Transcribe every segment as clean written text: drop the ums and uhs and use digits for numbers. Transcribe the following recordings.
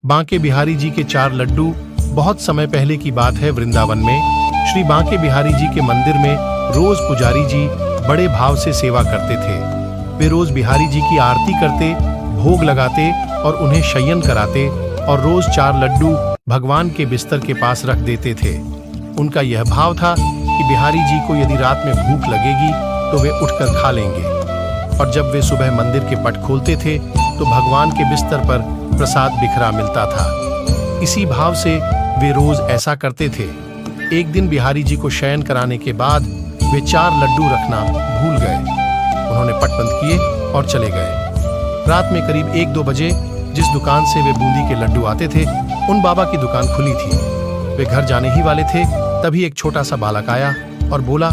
बांके बिहारी जी के 4 लड्डू। बहुत समय पहले की बात है, वृंदावन में श्री बांके बिहारी जी के मंदिर में रोज पुजारी जी बड़े भाव से सेवा करते थे। वे रोज बिहारी जी की आरती करते, भोग लगाते और उन्हें शयन कराते और रोज 4 लड्डू भगवान के बिस्तर के पास रख देते थे। उनका यह भाव था कि बिहारी जी को यदि रात में भूख लगेगी तो वे उठकर खा लेंगे, और जब वे सुबह मंदिर के पट खोलते थे तो भगवान के बिस्तर पर प्रसाद बिखरा मिलता था। इसी भाव से वे रोज ऐसा करते थे। एक दिन बिहारी जी को शयन कराने के बाद वे 4 लड्डू रखना भूल गए। उन्होंने पट बंद किए और चले गए। रात में करीब 1-2 बजे जिस दुकान से वे बूंदी के लड्डू आते थे, उन बाबा की दुकान खुली थी। वे घर जाने ही वाले थे, तभी एक छोटा सा बालक आया और बोला,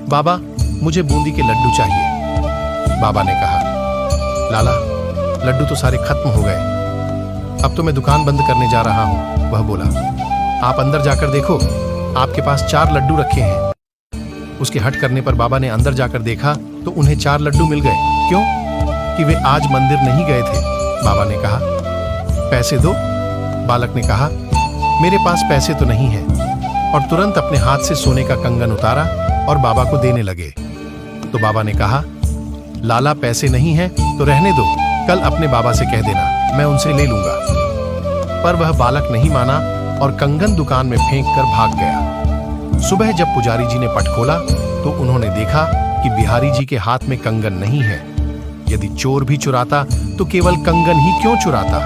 बाबा मुझे बूंदी के लड्डू चाहिए। बाबा ने कहा, लाला लड्डू तो सारे खत्म हो गए, अब तो मैं दुकान बंद करने जा रहा हूँ। वह बोला, आप अंदर जाकर देखो, आपके पास 4 लड्डू रखे हैं। उसके हट करने पर बाबा ने अंदर जाकर देखा तो उन्हें 4 लड्डू मिल गए। क्यों? कि वे आज मंदिर नहीं गए थे। बाबा ने कहा, पैसे दो। बालक ने कहा, मेरे पास पैसे तो नहीं है, और तुरंत अपने हाथ से सोने का कंगन उतारा और बाबा को देने लगे। तो बाबा ने कहा, लाला पैसे नहीं है तो रहने दो, कल अपने बाबा से कह देना, मैं उनसे ले लूंगा। पर वह बालक नहीं माना और कंगन दुकान में फेंक कर भाग गया। सुबह जब पुजारी जी ने पट खोला तो उन्होंने देखा कि बिहारी जी के हाथ में कंगन नहीं है। यदि चोर भी चुराता तो केवल कंगन ही क्यों चुराता?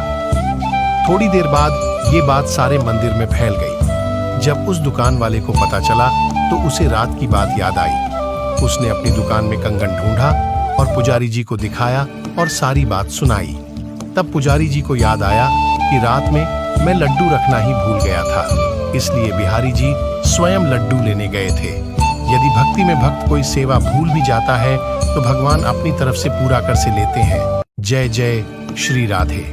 थोड़ी देर बाद ये बात सारे मंदिर में फैल गई। जब उस दुकान वाले को पता चला तो उसे रात की बात याद आई। उसने अपनी दुकान में कंगन ढूंढा और पुजारी जी को दिखाया और सारी बात सुनाई। तब पुजारी जी को याद आया कि रात में मैं लड्डू रखना ही भूल गया था, इसलिए बिहारी जी स्वयं लड्डू लेने गए थे। यदि भक्ति में भक्त कोई सेवा भूल भी जाता है तो भगवान अपनी तरफ से पूरा कर से लेते हैं। जय जय श्री राधे।